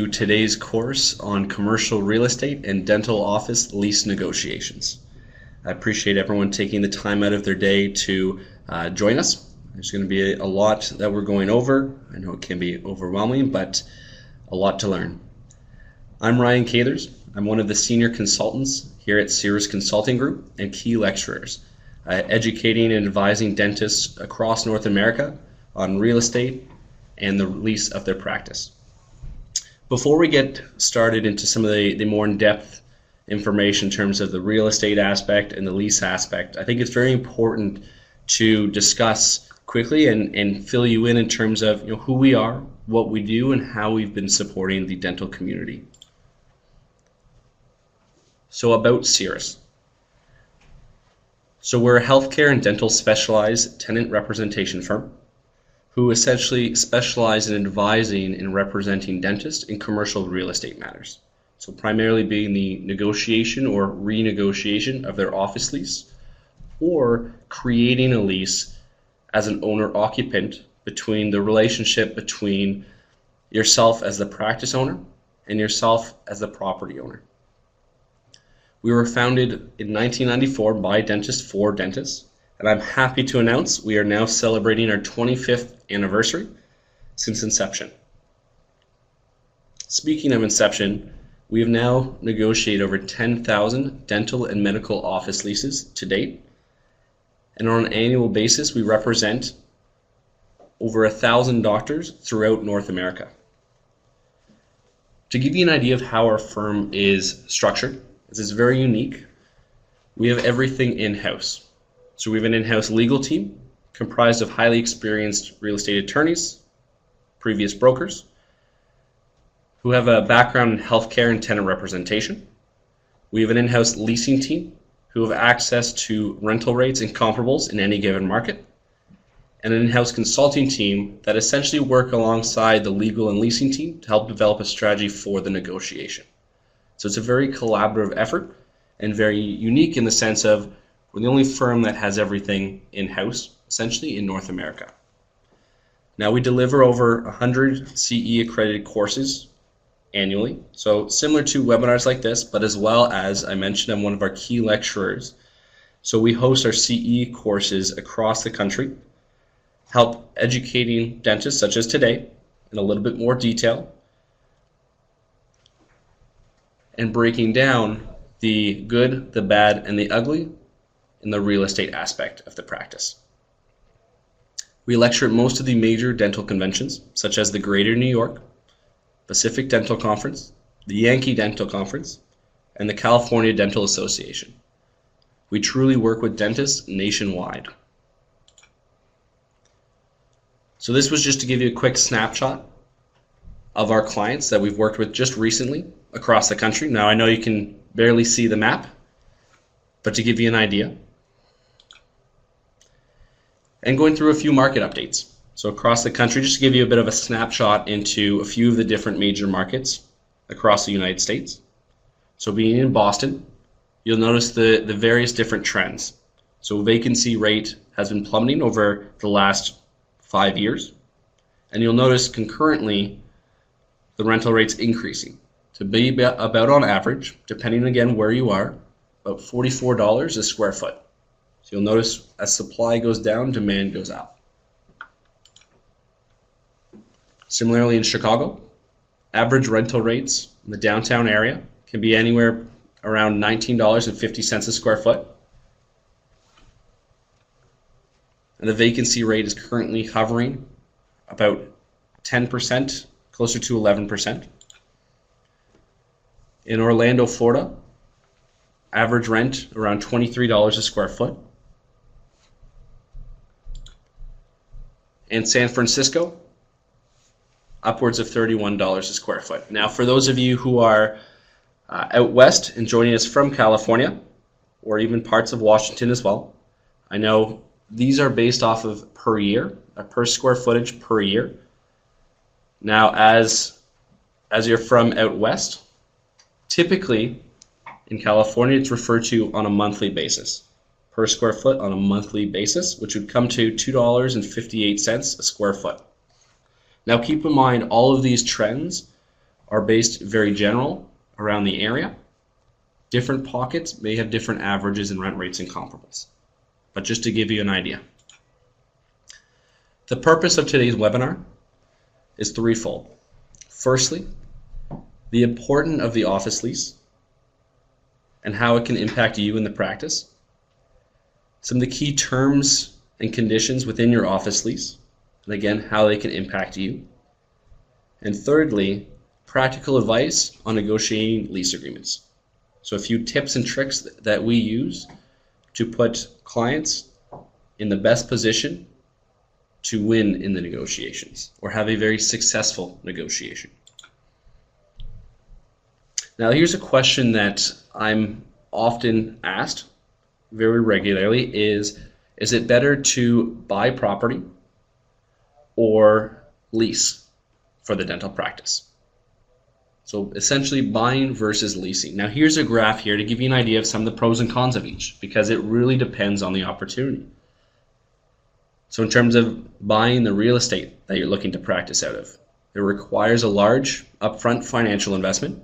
Today's course on commercial real estate and dental office lease negotiations. I appreciate everyone taking the time out of their day to join us. There's going to be a lot that we're going over. I know it can be overwhelming, but a lot to learn. I'm Ryan Cathers. I'm one of the senior consultants here at Cirrus Consulting Group and key lecturers, educating and advising dentists across North America on real estate and the lease of their practice. Before we get started into some of the more in-depth information in terms of the real estate aspect and the lease aspect, I think it's very important to discuss quickly and fill you in terms of who we are, what we do, and how we've been supporting the dental community. So about Cirrus. So we're a healthcare and dental specialized tenant representation firm who essentially specialize in advising and representing dentists in commercial real estate matters. So primarily being the negotiation or renegotiation of their office lease, or creating a lease as an owner-occupant between the relationship between yourself as the practice owner and yourself as the property owner. We were founded in 1994 by dentists for dentists, and I'm happy to announce we are now celebrating our 25th anniversary since inception. Speaking of inception, we have now negotiated over 10,000 dental and medical office leases to date, and on an annual basis we represent over 1,000 doctors throughout North America. To give you an idea of how our firm is structured, this is very unique. We have everything in-house. So we have an in-house legal team comprised of highly experienced real estate attorneys, previous brokers, who have a background in healthcare and tenant representation. We have an in-house leasing team who have access to rental rates and comparables in any given market, and an in-house consulting team that essentially work alongside the legal and leasing team to help develop a strategy for the negotiation. So it's a very collaborative effort and very unique in the sense of we're the only firm that has everything in-house, essentially, in North America. Now we deliver over 100 CE accredited courses annually. So similar to webinars like this, but as well as I mentioned, I'm one of our key lecturers. So we host our CE courses across the country, help educating dentists such as today in a little bit more detail, and breaking down the good, the bad, and the ugly in the real estate aspect of the practice. We lecture at most of the major dental conventions, such as the Greater New York, Pacific Dental Conference, the Yankee Dental Conference, and the California Dental Association. We truly work with dentists nationwide. So this was just to give you a quick snapshot of our clients that we've worked with just recently across the country. Now I know you can barely see the map, but to give you an idea, and going through a few market updates. So across the country, just to give you a bit of a snapshot into a few of the different major markets across the United States. So being in Boston, you'll notice the various different trends. So vacancy rate has been plummeting over the last 5 years, and you'll notice concurrently the rental rates increasing to be about on average, depending again where you are, about $44 a square foot. So you'll notice as supply goes down, demand goes up. Similarly in Chicago, average rental rates in the downtown area can be anywhere around $19.50 a square foot. And the vacancy rate is currently hovering about 10%, closer to 11%. In Orlando, Florida, average rent around $23 a square foot. In San Francisco, upwards of $31 a square foot. Now, for those of you who are out west and joining us from California, or even parts of Washington as well, I know these are based off of per year, per square footage per year. Now, as you're from out west, typically in California, it's referred to on a monthly basis. Per square foot on a monthly basis, which would come to $2.58 a square foot. Now keep in mind all of these trends are based very general around the area. Different pockets may have different averages in rent rates and comparables. But just to give you an idea. The purpose of today's webinar is threefold. Firstly, the importance of the office lease and how it can impact you in the practice. Some of the key terms and conditions within your office lease, and again, how they can impact you. And thirdly, practical advice on negotiating lease agreements. So a few tips and tricks that we use to put clients in the best position to win in the negotiations or have a very successful negotiation. Now here's a question that I'm often asked very regularly is it better to buy property or lease for the dental practice? So essentially buying versus leasing. Now here's a graph here to give you an idea of some of the pros and cons of each because it really depends on the opportunity. So in terms of buying the real estate that you're looking to practice out of, it requires a large upfront financial investment.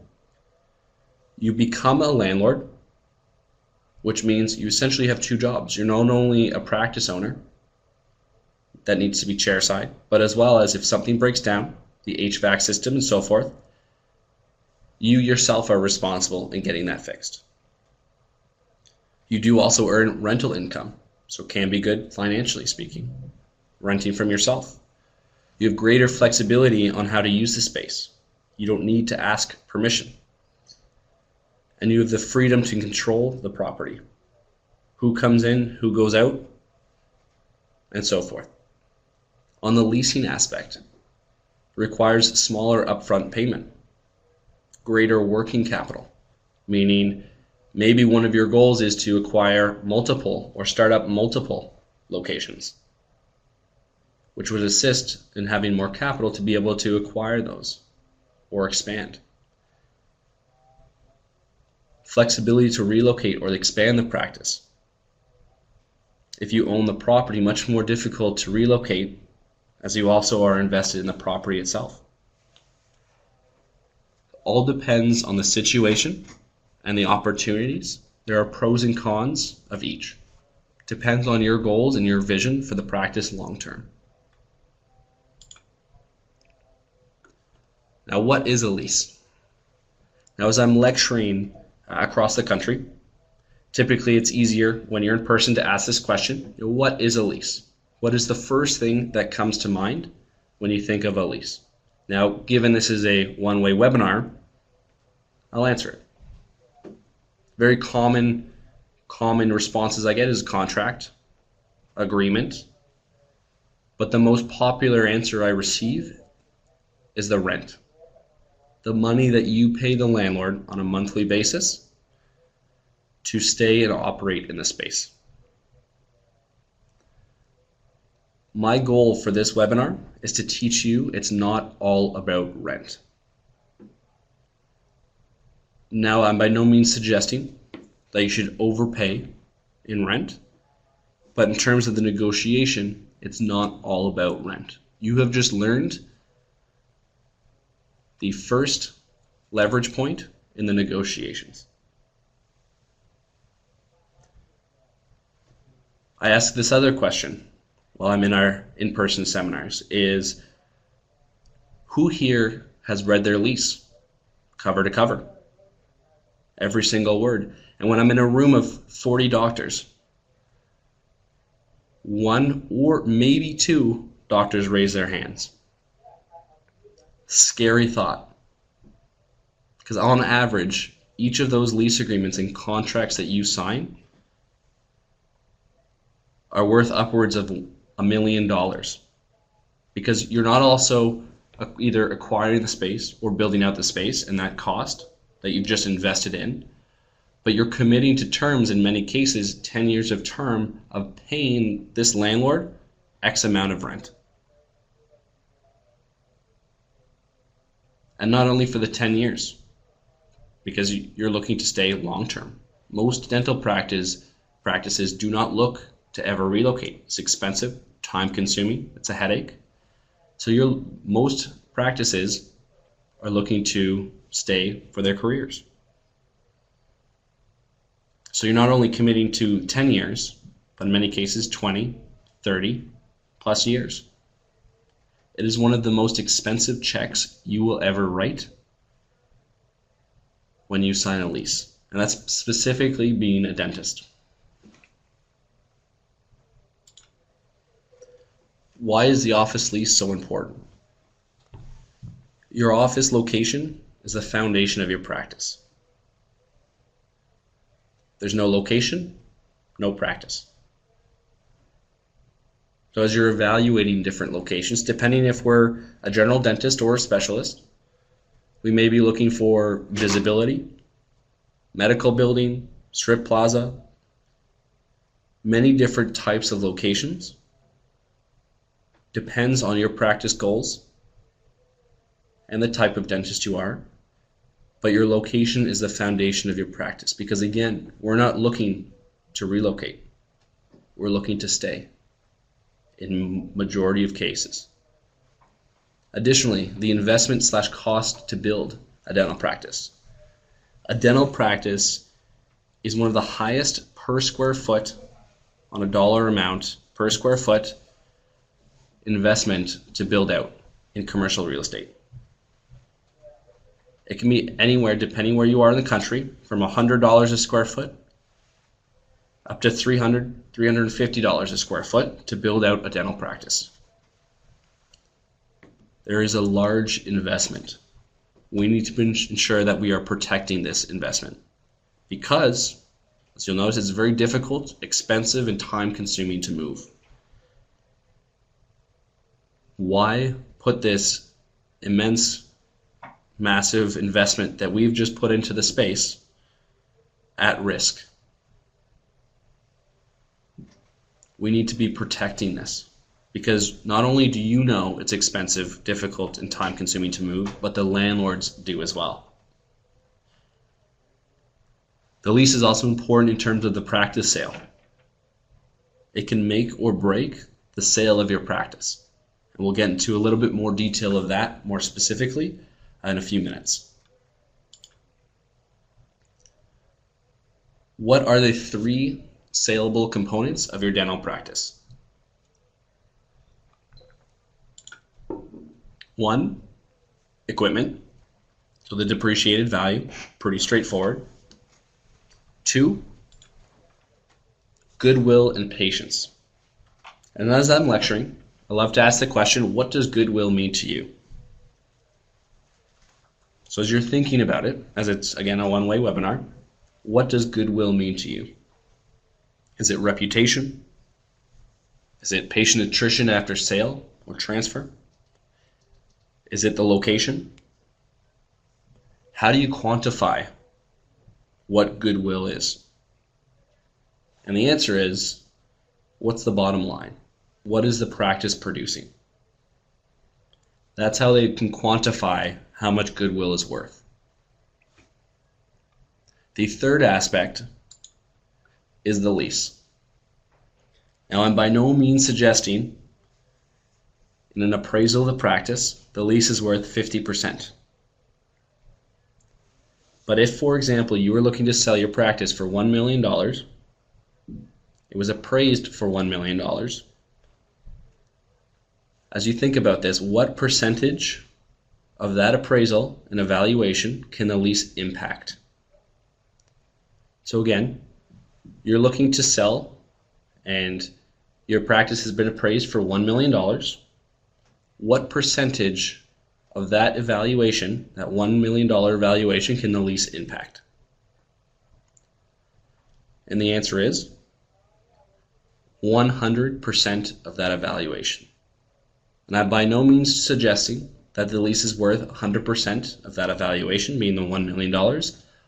You become a landlord, which means you essentially have two jobs. You're not only a practice owner that needs to be chairside, but as well as if something breaks down, the HVAC system and so forth, you yourself are responsible in getting that fixed. You do also earn rental income, so it can be good financially speaking, renting from yourself. You have greater flexibility on how to use the space. You don't need to ask permission. And you have the freedom to control the property. Who comes in, who goes out, and so forth. On the leasing aspect, it requires smaller upfront payment, greater working capital, meaning maybe one of your goals is to acquire multiple or start up multiple locations, which would assist in having more capital to be able to acquire those or expand. Flexibility to relocate or expand the practice. If you own the property, much more difficult to relocate as you also are invested in the property itself. All depends on the situation and the opportunities. There are pros and cons of each. Depends on your goals and your vision for the practice long term. Now, what is a lease? Now, as I'm lecturing across the country, typically it's easier when you're in person to ask this question. What is a lease? What is the first thing that comes to mind when you think of a lease? Now, given this is a one-way webinar, I'll answer it. Very common responses I get is contract, agreement, but the most popular answer I receive is the rent. The money that you pay the landlord on a monthly basis to stay and operate in the space. My goal for this webinar is to teach you it's not all about rent. Now, I'm by no means suggesting that you should overpay in rent, but in terms of the negotiation, it's not all about rent. You have just learned the first leverage point in the negotiations. I ask this other question while I'm in our in-person seminars is, who here has read their lease cover to cover? Every single word. And when I'm in a room of 40 doctors, one or maybe two doctors raise their hands. Scary thought. Because on average, each of those lease agreements and contracts that you sign are worth upwards of $1 million. Because you're not also either acquiring the space or building out the space and that cost that you've just invested in, but you're committing to terms, in many cases, 10 years of term of paying this landlord X amount of rent. And not only for the 10 years, because you're looking to stay long term. Most dental practices do not look to ever relocate. It's expensive, time consuming, it's a headache. So most practices are looking to stay for their careers. So you're not only committing to 10 years, but in many cases 20, 30 plus years. It is one of the most expensive checks you will ever write when you sign a lease. And that's specifically being a dentist. Why is the office lease so important? Your office location is the foundation of your practice. There's no location, no practice. So as you're evaluating different locations, depending if we're a general dentist or a specialist, we may be looking for visibility, medical building, strip plaza, many different types of locations. Depends on your practice goals and the type of dentist you are. But your location is the foundation of your practice because, again, we're not looking to relocate. We're looking to stay in majority of cases. Additionally, the investment/cost to build a dental practice. A dental practice is one of the highest per square foot on a dollar amount per square foot investment to build out in commercial real estate. It can be anywhere, depending where you are in the country, from $100 a square foot up to $300, $350 a square foot to build out a dental practice. There is a large investment. We need to ensure that we are protecting this investment because, as you'll notice, it's very difficult, expensive, and time-consuming to move. Why put this immense, massive investment that we've just put into the space at risk? We need to be protecting this because not only do you know it's expensive, difficult, and time-consuming to move, but the landlords do as well. The lease is also important in terms of the practice sale. It can make or break the sale of your practice. And we'll get into a little bit more detail of that more specifically in a few minutes. What are the 3 saleable components of your dental practice? 1, equipment. So the depreciated value, pretty straightforward. 2, goodwill and patience. And as I'm lecturing, I love to ask the question, what does goodwill mean to you? So as you're thinking about it, as it's again a one-way webinar, what does goodwill mean to you? Is it reputation? Is it patient attrition after sale or transfer? Is it the location? How do you quantify what goodwill is? And the answer is, what's the bottom line? What is the practice producing? That's how they can quantify how much goodwill is worth. The third aspect is the lease. Now, I'm by no means suggesting in an appraisal of the practice, the lease is worth 50%. But if, for example, you were looking to sell your practice for $1 million, it was appraised for $1 million, as you think about this, what percentage of that appraisal and evaluation can the lease impact? So again, you're looking to sell and your practice has been appraised for $1 million. What percentage of that evaluation, that $1 million evaluation, can the lease impact? And the answer is 100% of that evaluation. And I'm by no means suggesting that the lease is worth 100% of that evaluation, meaning the $1 million.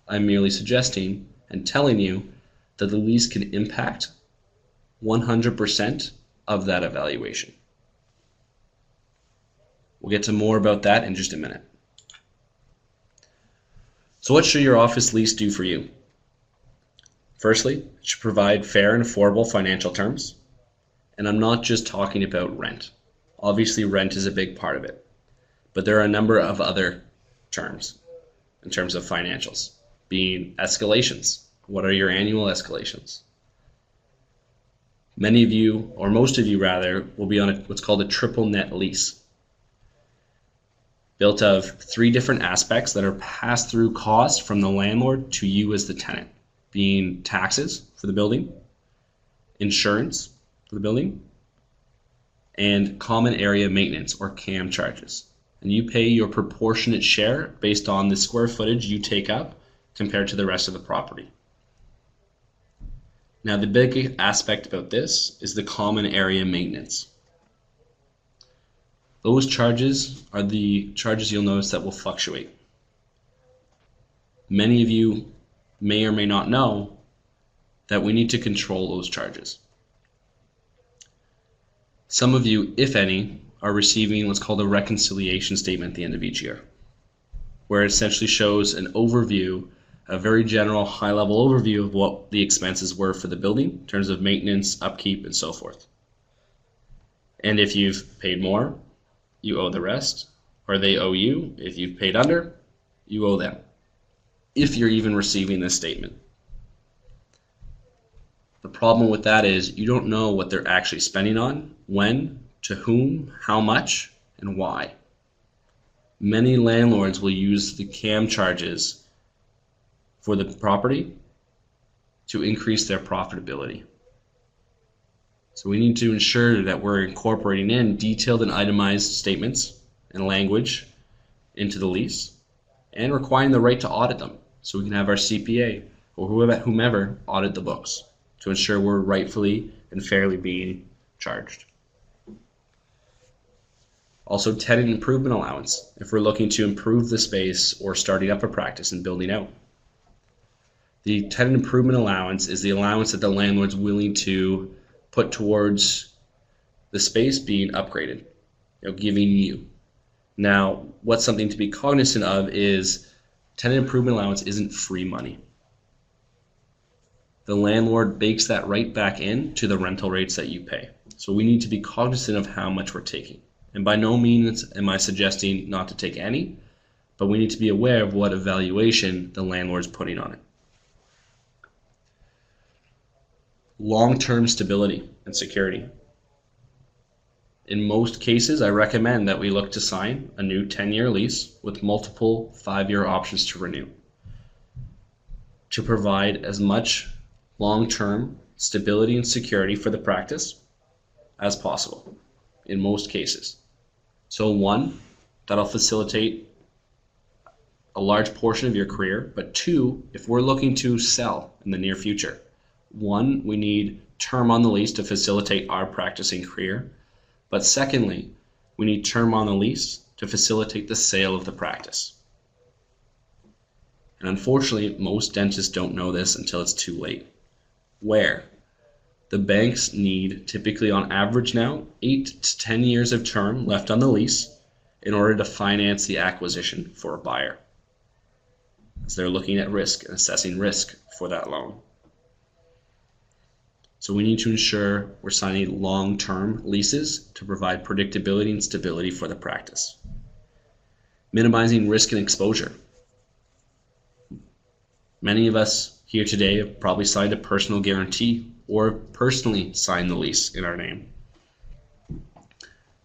I'm merely suggesting and telling you that the lease can impact 100% of that evaluation. We'll get to more about that in just a minute. So what should your office lease do for you? Firstly, it should provide fair and affordable financial terms. And I'm not just talking about rent. Obviously, rent is a big part of it. But there are a number of other terms in terms of financials, being escalations. What are your annual escalations? Many of you, or most of you rather, will be on what's called a triple net lease, built of 3 different aspects that are pass-through costs from the landlord to you as the tenant, being taxes for the building, insurance for the building, and common area maintenance or CAM charges. And you pay your proportionate share based on the square footage you take up compared to the rest of the property. Now, the big aspect about this is the common area maintenance. Those charges are the charges you'll notice that will fluctuate. Many of you may or may not know that we need to control those charges. Some of you, if any, are receiving what's called a reconciliation statement at the end of each year, where it essentially shows an overview, a very general high-level overview of what the expenses were for the building in terms of maintenance, upkeep, and so forth. And if you've paid more, you owe the rest, or they owe you. If you've paid under, you owe them, if you're even receiving this statement. The problem with that is you don't know what they're actually spending on, when, to whom, how much, and why. Many landlords will use the CAM charges for the property to increase their profitability. So we need to ensure that we're incorporating in detailed and itemized statements and language into the lease, and requiring the right to audit them so we can have our CPA or whomever audit the books to ensure we're rightfully and fairly being charged. Also, tenant improvement allowance if we're looking to improve the space or starting up a practice and building out. The tenant improvement allowance is the allowance that the landlord's willing to put towards the space being upgraded, giving you. Now, what's something to be cognizant of is tenant improvement allowance isn't free money. The landlord bakes that right back in to the rental rates that you pay. So we need to be cognizant of how much we're taking. And by no means am I suggesting not to take any, but we need to be aware of what evaluation the landlord's putting on it. Long-term stability and security. In most cases, I recommend that we look to sign a new 10-year lease with multiple 5-year options to renew, to provide as much long-term stability and security for the practice as possible in most cases. So 1, that'll facilitate a large portion of your career, but 2, if we're looking to sell in the near future, 1, we need term on the lease to facilitate our practicing career, but secondly, we need term on the lease to facilitate the sale of the practice. And unfortunately, most dentists don't know this until it's too late. Where the banks need, typically on average now, 8 to 10 years of term left on the lease in order to finance the acquisition for a buyer, as they're looking at risk and assessing risk for that loan. So we need to ensure we're signing long-term leases to provide predictability and stability for the practice. Minimizing risk and exposure. Many of us here today have probably signed a personal guarantee or personally signed the lease in our name.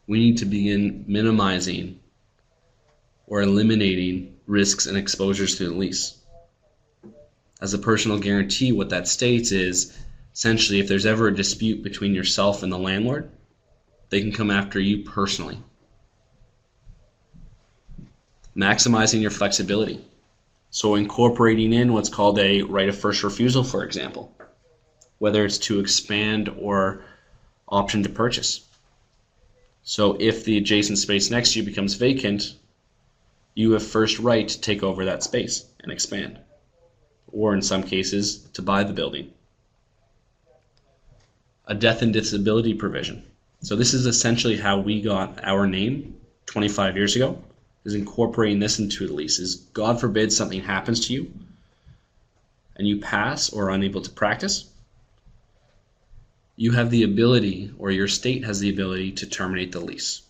We need to begin minimizing or eliminating risks and exposures to the lease. As a personal guarantee, what that states is essentially if there's ever a dispute between yourself and the landlord, they can come after you personally. Maximizing your flexibility. So incorporating in what's called a right of first refusal, for example, whether it's to expand or option to purchase. So if the adjacent space next to you becomes vacant, you have first right to take over that space and expand, or in some cases, to buy the building. A death and disability provision. So this is essentially how we got our name 25 years ago, is incorporating this into the leases. God forbid something happens to you and you pass or are unable to practice, you have the ability, or your state has the ability, to terminate the lease.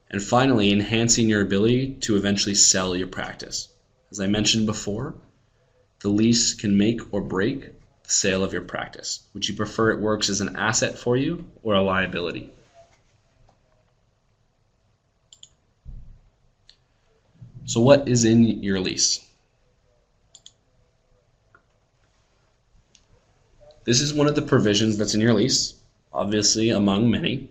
And finally, enhancing your ability to eventually sell your practice. As I mentioned before, the lease can make or break the sale of your practice. Would you prefer it works as an asset for you or a liability? So what is in your lease? This is one of the provisions that's in your lease, obviously among many.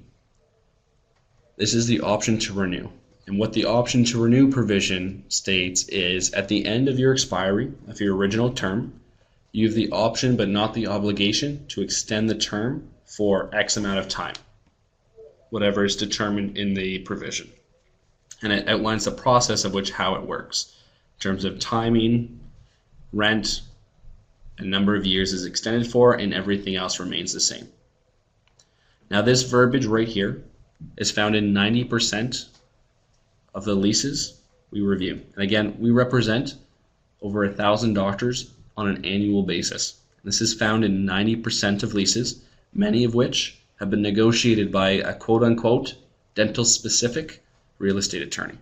This is the option to renew. And what the option to renew provision states is at the end of your expiry of your original term, you have the option but not the obligation to extend the term for X amount of time, whatever is determined in the provision. And it outlines the process of how it works in terms of timing, rent, and number of years is extended for, and everything else remains the same. Now this verbiage right here is found in 90% of the leases we review. And again, we represent over 1,000 doctors on an annual basis. This is found in 90% of leases, many of which have been negotiated by a quote-unquote dental-specific real estate attorney.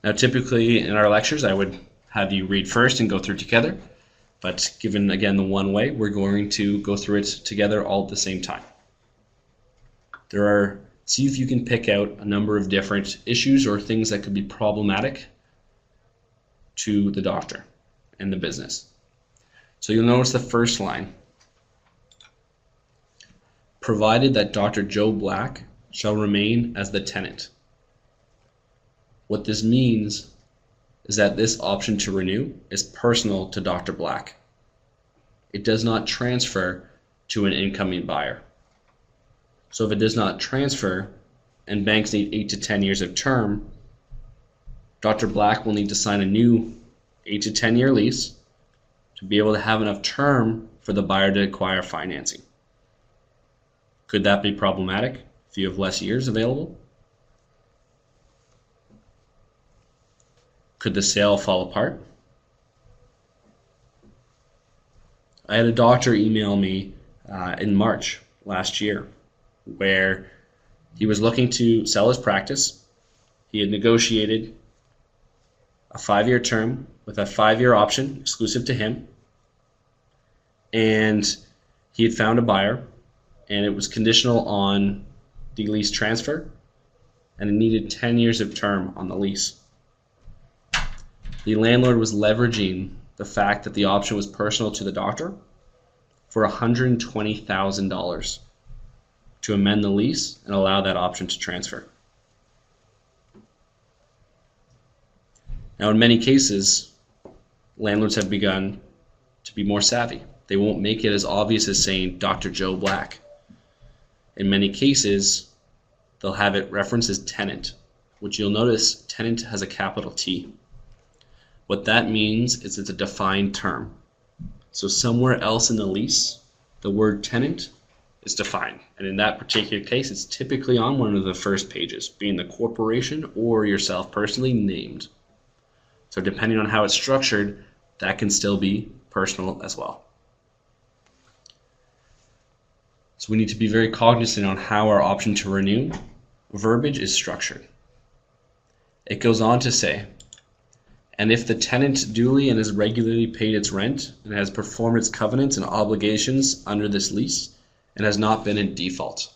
Now typically in our lectures I would have you read first and go through together, but given again the one way, we're going to go through it together all at the same time. See if you can pick out a number of different issues or things that could be problematic to the doctor and the business. So you'll notice the first line, provided that Dr. Joe Black shall remain as the tenant. What this means is that this option to renew is personal to Dr. Black. It does not transfer to an incoming buyer. So if it does not transfer and banks need 8 to 10 years of term, Dr. Black will need to sign a new 8 to 10 year lease to be able to have enough term for the buyer to acquire financing. Could that be problematic if you have less years available? Could the sale fall apart? I had a doctor email me in March last year where he was looking to sell his practice. He had negotiated a 5-year term with a 5-year option exclusive to him, and he had found a buyer, and it was conditional on the lease transfer, and it needed 10 years of term on the lease. The landlord was leveraging the fact that the option was personal to the doctor for $120,000 to amend the lease and allow that option to transfer. Now in many cases, landlords have begun to be more savvy. They won't make it as obvious as saying Dr. Joe Black. In many cases, they'll have it referenced as tenant, which you'll notice tenant has a capital T. What that means is it's a defined term. So somewhere else in the lease, the word tenant is defined. And in that particular case, it's typically on one of the first pages, being the corporation or yourself personally named. So depending on how it's structured, that can still be personal as well. So we need to be very cognizant on how our option to renew verbiage is structured. It goes on to say, and if the tenant duly and has regularly paid its rent and has performed its covenants and obligations under this lease and has not been in default.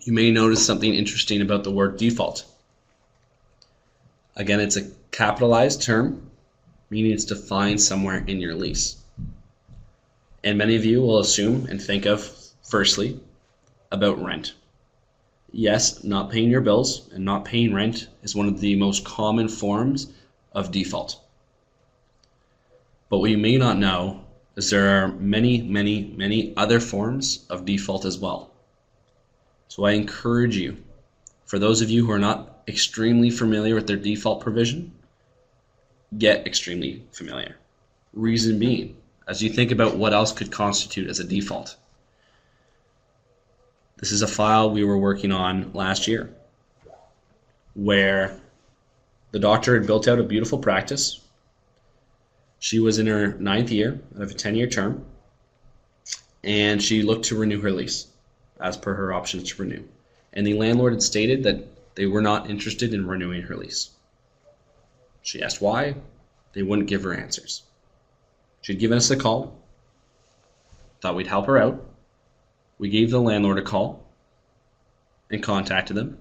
You may notice something interesting about the word default. Again, it's a capitalized term, meaning it's defined somewhere in your lease. And many of you will assume and think of, firstly, about rent. Yes, not paying your bills and not paying rent is one of the most common forms of default. But what you may not know is there are many, many, many other forms of default as well. So I encourage you, for those of you who are not extremely familiar with their default provision, get extremely familiar. Reason being, as you think about what else could constitute as a default. This is a file we were working on last year where the doctor had built out a beautiful practice. She was in her 9th year of a 10-year term, and she looked to renew her lease as per her options to renew. And the landlord had stated that they were not interested in renewing her lease. She asked why. They wouldn't give her answers. She'd given us a call, thought we'd help her out. We gave the landlord a call and contacted them.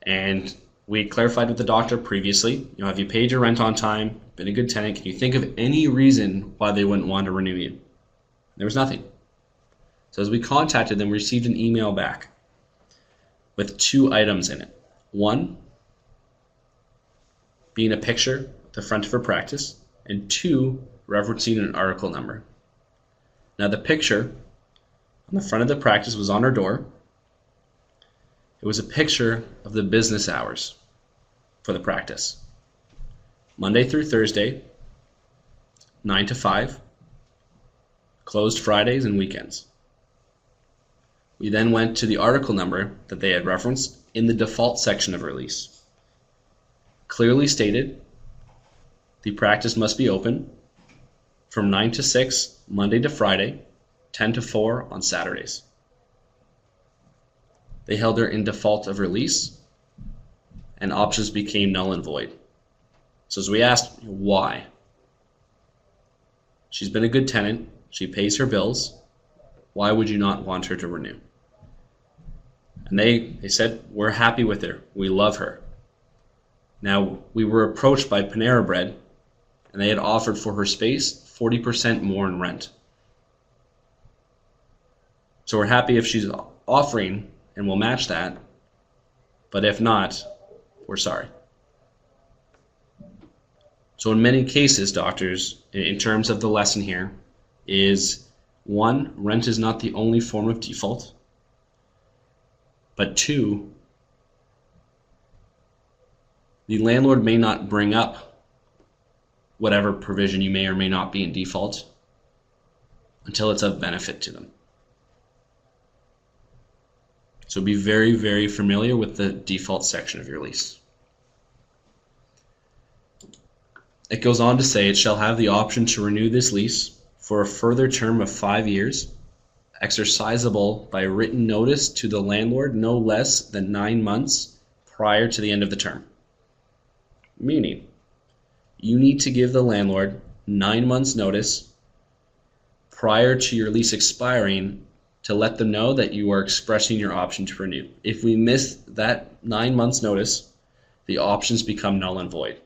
And we clarified with the doctor previously, have you paid your rent on time, been a good tenant, can you think of any reason why they wouldn't want to renew you? There was nothing. So as we contacted them, we received an email back with 2 items in it. One being a picture at the front of her practice, and 2 referencing an article number. Now the picture on the front of the practice was on her door. It was a picture of the business hours for the practice. Monday through Thursday, 9 to 5, closed Fridays and weekends. We then went to the article number that they had referenced in the default section of her lease. Clearly stated, the practice must be open from 9 to 6, Monday to Friday, 10 to 4 on Saturdays. They held her in default of her lease, and options became null and void. So as we asked, why? She's been a good tenant. She pays her bills. Why would you not want her to renew? And they said, we're happy with her. We love her. Now, we were approached by Panera Bread, and they had offered for her space 40% more in rent. So we're happy if she's offering, and we'll match that. But if not, we're sorry. So in many cases, doctors, in terms of the lesson here, is 1, rent is not the only form of default. But 2, the landlord may not bring up whatever provision you may or may not be in default until it's of benefit to them. So be very, very familiar with the default section of your lease. It goes on to say, it shall have the option to renew this lease for a further term of 5 years, exercisable by written notice to the landlord no less than 9 months prior to the end of the term. Meaning, you need to give the landlord 9 months notice prior to your lease expiring to let them know that you are expressing your option to renew. If we miss that 9 months notice, the options become null and void.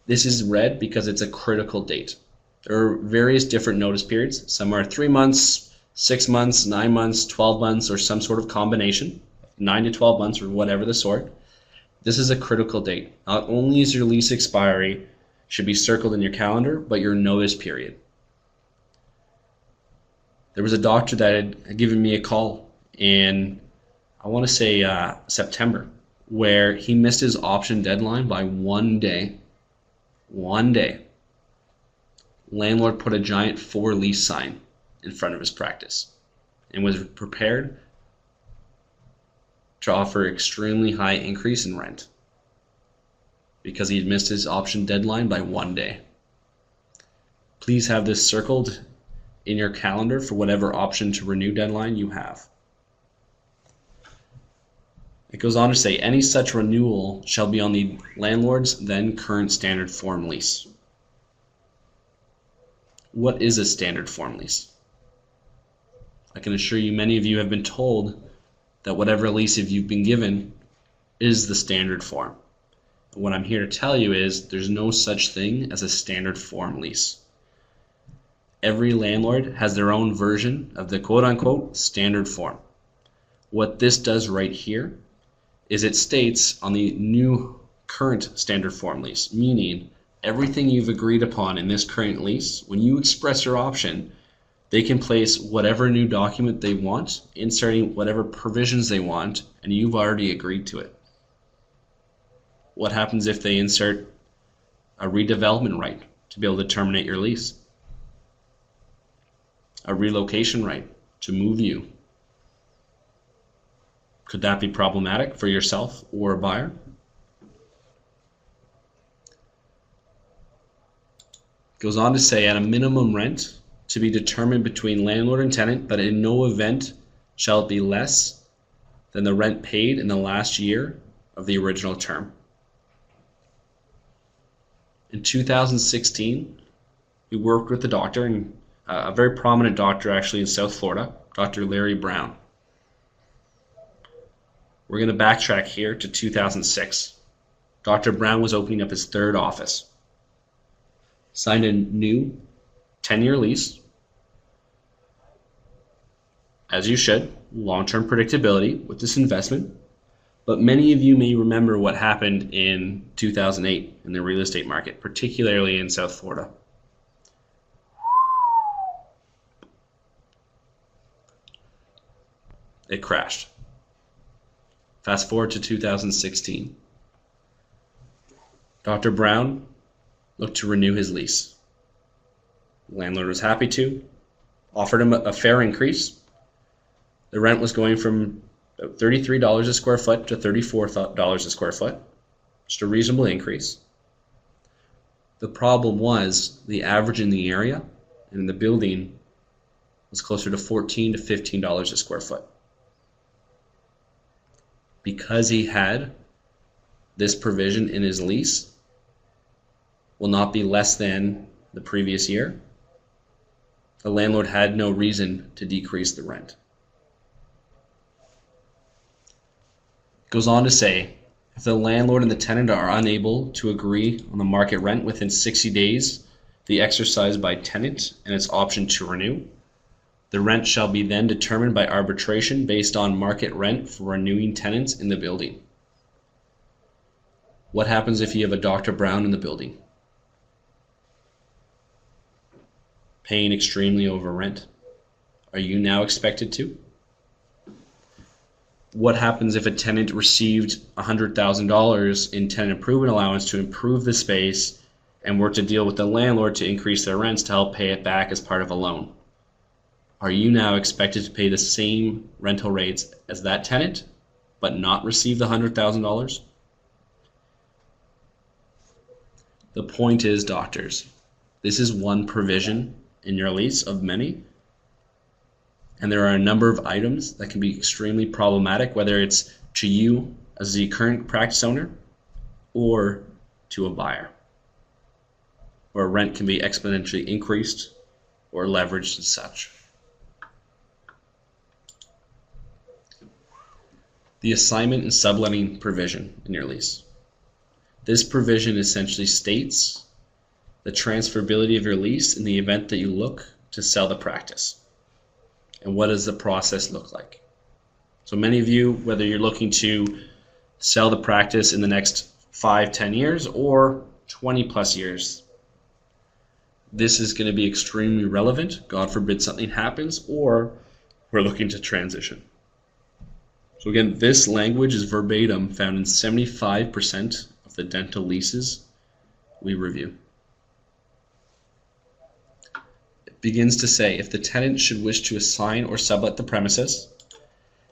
This is red because it's a critical date. There are various different notice periods. Some are 3 months, 6 months, 9 months, 12 months, or some sort of combination, 9 to 12 months or whatever the sort. This is a critical date. Not only is your lease expiry should be circled in your calendar, but your notice period. There was a doctor that had given me a call in, I want to say September, where he missed his option deadline by 1 day. 1 day. Landlord put a giant for lease sign in front of his practice and was prepared to offer extremely high increase in rent because he had missed his option deadline by 1 day. Please have this circled in your calendar for whatever option to renew deadline you have. It goes on to say, any such renewal shall be on the landlord's then current standard form lease. What is a standard form lease? I can assure you many of you have been told that whatever lease you've been given is the standard form. What I'm here to tell you is there's no such thing as a standard form lease. Every landlord has their own version of the quote-unquote standard form. What this does right here is it states on the new current standard form lease, meaning everything you've agreed upon in this current lease, when you express your option, they can place whatever new document they want, inserting whatever provisions they want, and you've already agreed to it. What happens if they insert a redevelopment right to be able to terminate your lease? A relocation right to move you? Could that be problematic for yourself or a buyer? Goes on to say, at a minimum rent to be determined between landlord and tenant, but in no event shall it be less than the rent paid in the last year of the original term. In 2016, we worked with a doctor, and a very prominent doctor actually in South Florida, Dr. Larry Brown. We're going to backtrack here to 2006. Dr. Brown was opening up his third office. Signed a new 10-year lease, as you should, long-term predictability with this investment. But many of you may remember what happened in 2008 in the real estate market, particularly in South Florida. It crashed. Fast forward to 2016. Dr. Brown looked to renew his lease. The landlord was happy to, offered him a fair increase. The rent was going from about $33 a square foot to $34 a square foot, just a reasonable increase. The problem was the average in the area and in the building was closer to $14 to $15 a square foot. Because he had this provision in his lease, will not be less than the previous year, the landlord had no reason to decrease the rent. It goes on to say, if the landlord and the tenant are unable to agree on the market rent within 60 days, the exercise by tenant and its option to renew, the rent shall be then determined by arbitration based on market rent for renewing tenants in the building. What happens if you have a Dr. Brown in the building? Paying extremely over rent. Are you now expected to? What happens if a tenant received $100,000 in tenant improvement allowance to improve the space and were to deal with the landlord to increase their rents to help pay it back as part of a loan? Are you now expected to pay the same rental rates as that tenant, but not receive the $100,000? The point is, doctors, this is one provision in your lease of many, and there are a number of items that can be extremely problematic, whether it's to you as the current practice owner or to a buyer, where rent can be exponentially increased or leveraged as such. The assignment and subletting provision in your lease. This provision essentially states the transferability of your lease in the event that you look to sell the practice. And what does the process look like? So many of you, whether you're looking to sell the practice in the next 5-10 years or 20 plus years, this is going to be extremely relevant. God forbid something happens, or we're looking to transition. So again, this language is verbatim found in 75% of the dental leases we review. It begins to say, if the tenant should wish to assign or sublet the premises,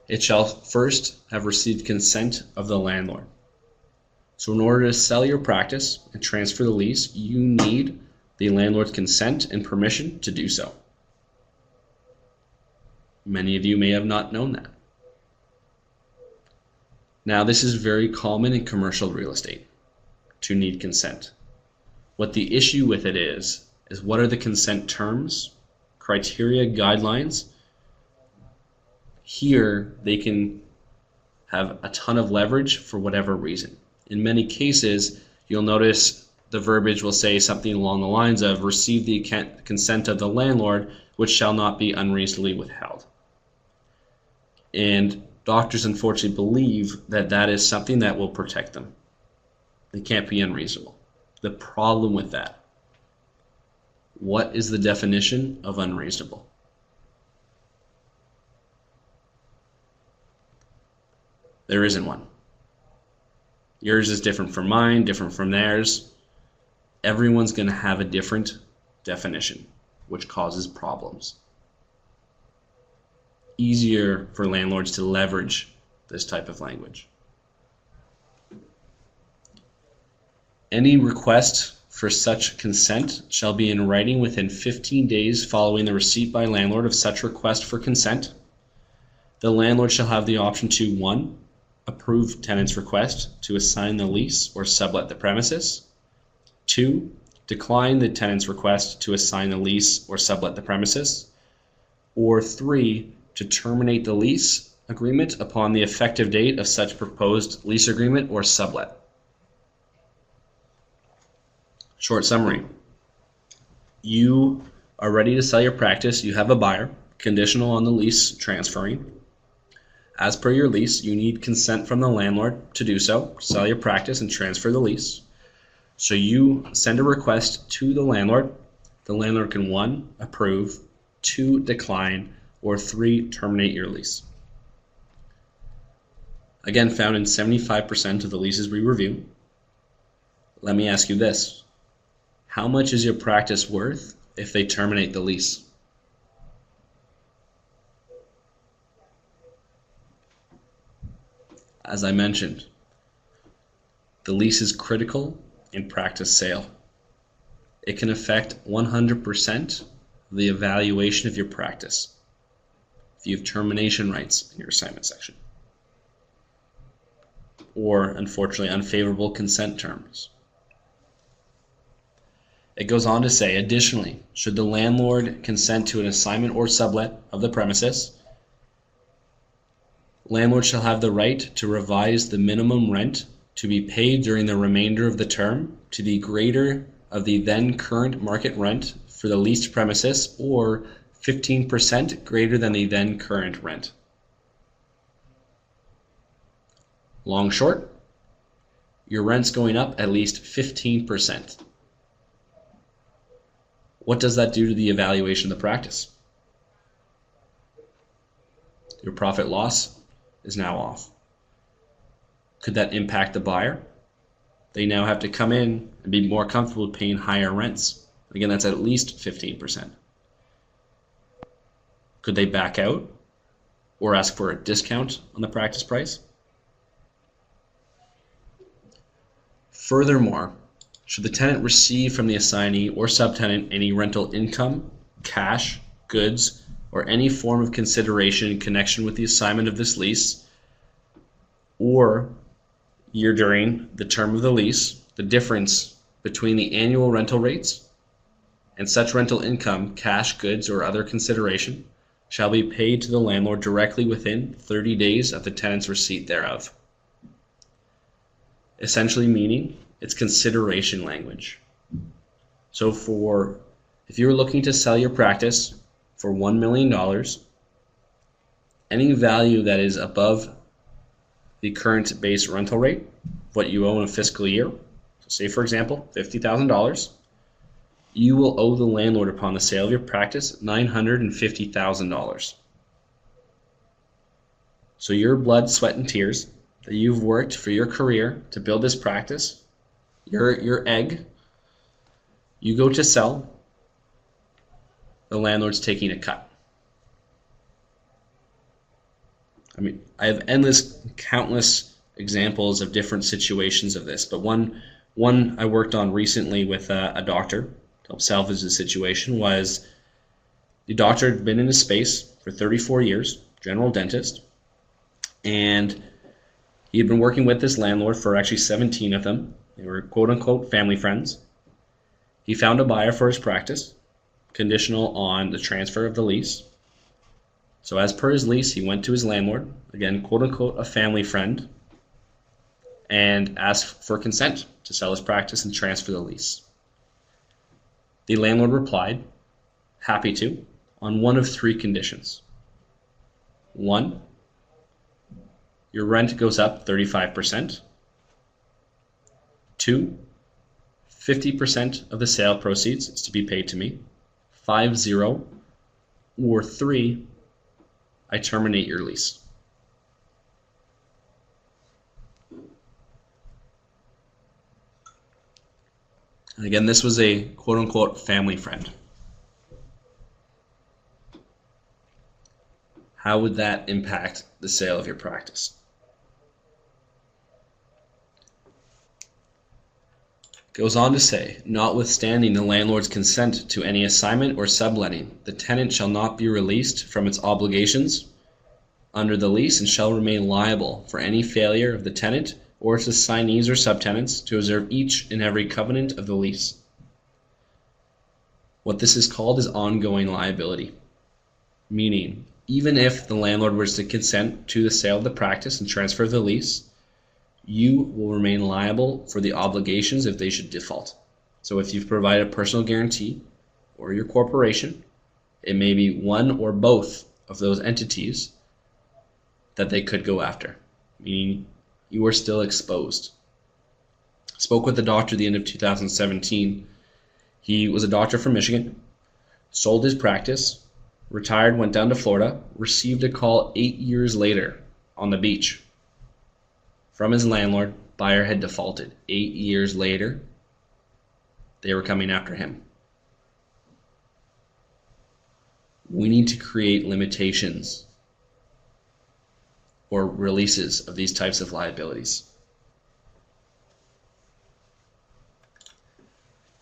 it shall first have received consent of the landlord. So in order to sell your practice and transfer the lease, you need the landlord's consent and permission to do so. Many of you may have not known that. Now, this is very common in commercial real estate to need consent. What the issue with it is what are the consent terms, criteria, guidelines? Here, they can have a ton of leverage for whatever reason. In many cases, you'll notice the verbiage will say something along the lines of receive the consent of the landlord, which shall not be unreasonably withheld. And doctors unfortunately believe that that is something that will protect them. They can't be unreasonable. The problem with that, what is the definition of unreasonable? There isn't one. Yours is different from mine, different from theirs. Everyone's going to have a different definition, which causes problems. Easier for landlords to leverage this type of language. Any request for such consent shall be in writing within 15 days following the receipt by landlord of such request for consent. The landlord shall have the option to 1. Approve tenant's request to assign the lease or sublet the premises. 2. Decline the tenant's request to assign the lease or sublet the premises. Or 3. To terminate the lease agreement upon the effective date of such proposed lease agreement or sublet. Short summary. You are ready to sell your practice. You have a buyer, conditional on the lease transferring. As per your lease, you need consent from the landlord to do so, sell your practice and transfer the lease. So you send a request to the landlord. The landlord can 1. Approve, 2. Decline, or 3. Terminate your lease. Again, found in 75% of the leases we review. Let me ask you this. How much is your practice worth if they terminate the lease? As I mentioned, the lease is critical in practice sale. It can affect 100% of the evaluation of your practice if you have termination rights in your assignment section, or unfortunately unfavorable consent terms. It goes on to say, additionally, should the landlord consent to an assignment or sublet of the premises, landlord shall have the right to revise the minimum rent to be paid during the remainder of the term to the greater of the then current market rent for the leased premises, or 15% greater than the then current rent. Long short, your rent's going up at least 15%. What does that do to the evaluation of the practice? Your profit loss is now off. Could that impact the buyer? They now have to come in and be more comfortable paying higher rents. Again, that's at least 15%. Could they back out or ask for a discount on the practice price? Furthermore, should the tenant receive from the assignee or subtenant any rental income, cash, goods, or any form of consideration in connection with the assignment of this lease, or year during the term of the lease, the difference between the annual rental rates and such rental income, cash, goods, or other consideration shall be paid to the landlord directly within 30 days of the tenant's receipt thereof. Essentially meaning it's consideration language. So if you're looking to sell your practice for $1 million, any value that is above the current base rental rate, what you owe in a fiscal year, so say for example, $50,000, you will owe the landlord upon the sale of your practice $950,000. So your blood, sweat, and tears that you've worked for your career to build this practice, your egg, you go to sell, the landlord's taking a cut. I mean, I have countless examples of different situations of this, but one I worked on recently with a doctor to help salvage the situation was the doctor had been in the space for 34 years, general dentist, and he had been working with this landlord for actually 17 of them. They were quote-unquote family friends. He found a buyer for his practice, conditional on the transfer of the lease. So as per his lease, he went to his landlord, again, quote-unquote a family friend, and asked for consent to sell his practice and transfer the lease. The landlord replied, happy to, on one of 3 conditions. 1, your rent goes up 35%. 2, 50% of the sale proceeds is to be paid to me. 50, or 3, I terminate your lease. And again, this was a quote-unquote family friend. How would that impact the sale of your practice? Goes on to say, notwithstanding the landlord's consent to any assignment or subletting, the tenant shall not be released from its obligations under the lease and shall remain liable for any failure of the tenant or its assignees or subtenants to observe each and every covenant of the lease. What this is called is ongoing liability, meaning even if the landlord was to consent to the sale of the practice and transfer of the lease, you will remain liable for the obligations if they should default. So if you've provided a personal guarantee or your corporation, it may be one or both of those entities that they could go after, meaning you are still exposed. Spoke with a doctor at the end of 2017. He was a doctor from Michigan, sold his practice, retired, went down to Florida, received a call 8 years later on the beach from his landlord. Buyer had defaulted. 8 years later, they were coming after him. We need to create limitations or releases of these types of liabilities.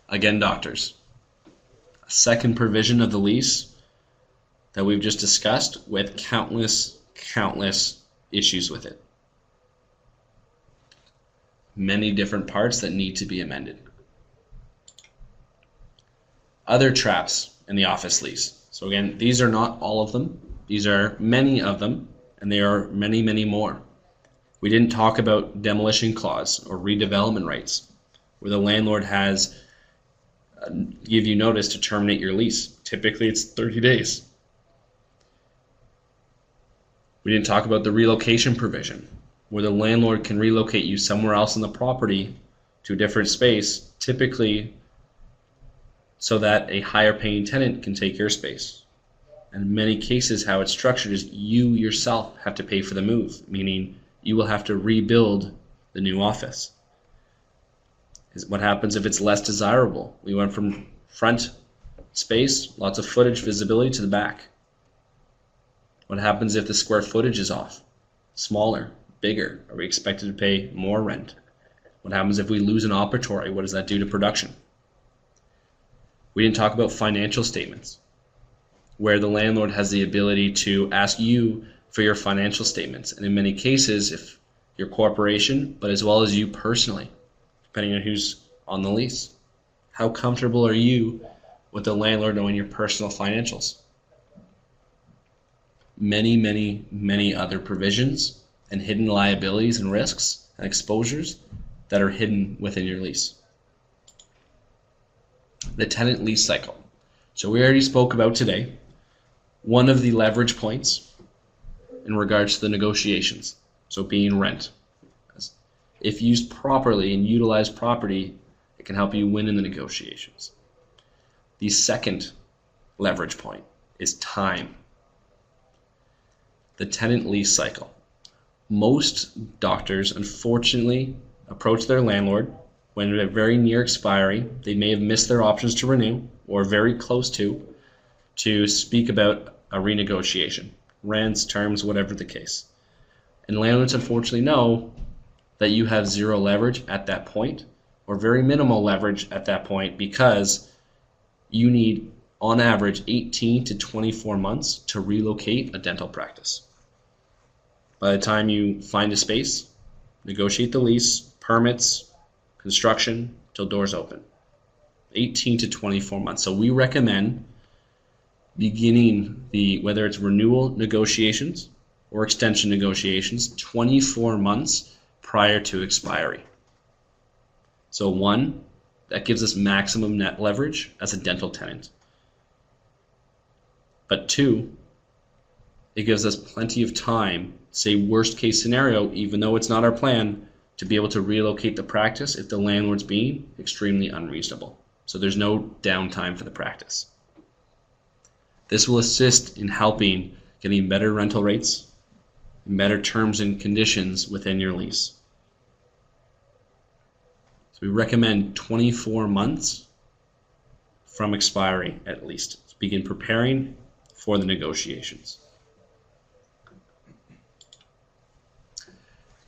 Again, doctors, a second provision of the lease that we've just discussed with countless issues with it. Many different parts that need to be amended. Other traps in the office lease. So again, these are not all of them. These are many of them, and there are many, many more. We didn't talk about demolition clause or redevelopment rights, where the landlord has give you notice to terminate your lease. Typically, it's 30 days. We didn't talk about the relocation provision, where the landlord can relocate you somewhere else in the property to a different space, typically so that a higher paying tenant can take your space. And in many cases, how it's structured is you yourself have to pay for the move, meaning you will have to rebuild the new office. What happens if it's less desirable? We went from front space, lots of footage, visibility, to the back. What happens if the square footage is off? Smaller, bigger? Are we expected to pay more rent? What happens if we lose an operatory? What does that do to production? We didn't talk about financial statements, where the landlord has the ability to ask you for your financial statements. And in many cases, if your corporation, but as well as you personally, depending on who's on the lease, how comfortable are you with the landlord knowing your personal financials? Many, many, many other provisions and hidden liabilities and risks and exposures that are hidden within your lease. The tenant lease cycle. So we already spoke about today one of the leverage points in regards to the negotiations, so being rent. If used properly and utilized properly, it can help you win in the negotiations. The second leverage point is time. The tenant lease cycle. Most doctors, unfortunately, approach their landlord when they're very near expiry. They may have missed their options to renew or very close to speak about a renegotiation, rents, terms, whatever the case. And landlords unfortunately know that you have zero leverage at that point or very minimal leverage at that point because you need, on average, 18 to 24 months to relocate a dental practice. By the time you find a space, negotiate the lease, permits, construction, till doors open. 18 to 24 months. So we recommend beginning whether it's renewal negotiations or extension negotiations, 24 months prior to expiry. So one, that gives us maximum net leverage as a dental tenant. But two, it gives us plenty of time, say worst case scenario, even though it's not our plan, to be able to relocate the practice if the landlord's being extremely unreasonable. So there's no downtime for the practice. This will assist in helping getting better rental rates and better terms and conditions within your lease. So we recommend 24 months from expiry at least to begin preparing for the negotiations.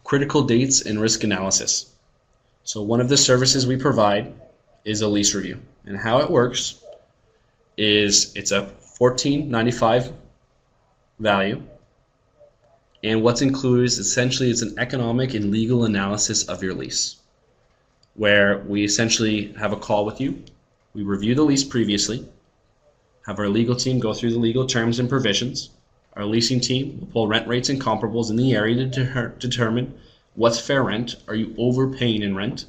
Critical dates and risk analysis. So one of the services we provide is a lease review. And how it works is it's a $14.95 value. And what's included is essentially it's an economic and legal analysis of your lease, where we essentially have a call with you. We review the lease previously, have our legal team go through the legal terms and provisions. Our leasing team will pull rent rates and comparables in the area to determine what's fair rent. Are you overpaying in rent?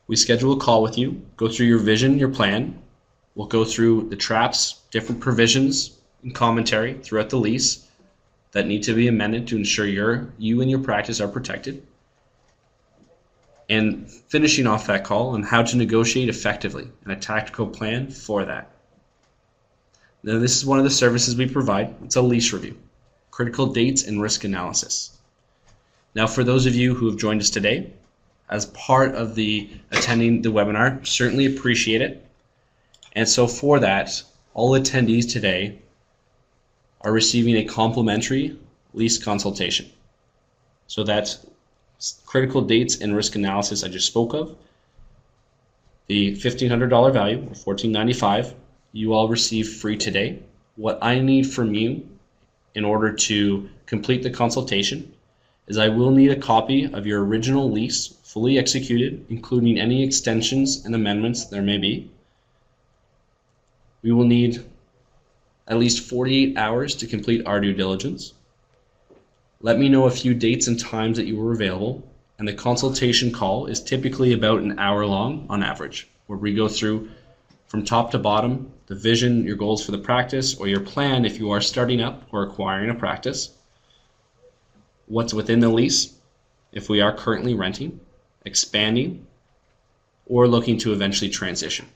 We schedule a call with you, go through your vision, your plan. We'll go through the traps, different provisions and commentary throughout the lease that need to be amended to ensure you and your practice are protected. And finishing off that call on how to negotiate effectively and a tactical plan for that. Now, this is one of the services we provide. It's a lease review, critical dates and risk analysis. Now, for those of you who have joined us today, as part of the attending the webinar, certainly appreciate it. And so for that, all attendees today are receiving a complimentary lease consultation. So that's critical dates and risk analysis I just spoke of. The $1,500 value, or $14.95, you all receive free today. What I need from you in order to complete the consultation is I will need a copy of your original lease, fully executed, including any extensions and amendments there may be. We will need at least 48 hours to complete our due diligence. Let me know a few dates and times that you were available, and the consultation call is typically about an hour long on average, where we go through from top to bottom the vision, your goals for the practice, or your plan if you are starting up or acquiring a practice, what's within the lease if we are currently renting, expanding, or looking to eventually transition.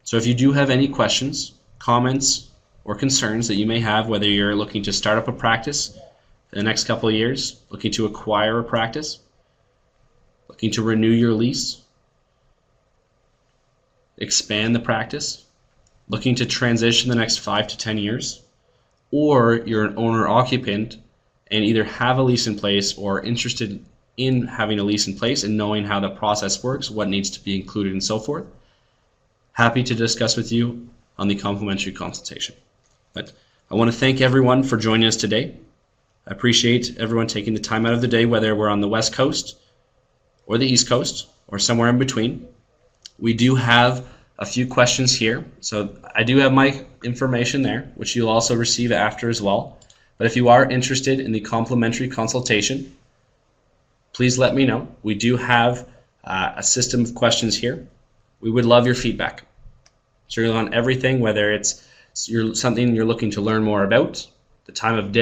So if you do have any questions, comments, or concerns that you may have, whether you're looking to start up a practice in the next couple of years, looking to acquire a practice, looking to renew your lease, expand the practice, looking to transition the next 5 to 10 years, or you're an owner-occupant and either have a lease in place or interested in having a lease in place and knowing how the process works, what needs to be included and so forth, happy to discuss with you on the complimentary consultation. But I want to thank everyone for joining us today. I appreciate everyone taking the time out of the day, whether we're on the West Coast or the East Coast or somewhere in between. We do have a few questions here. So I do have my information there, which you'll also receive after as well. But if you are interested in the complimentary consultation, please let me know. We do have a system of questions here. We would love your feedback. So on everything, whether it's something you're looking to learn more about, the time of day,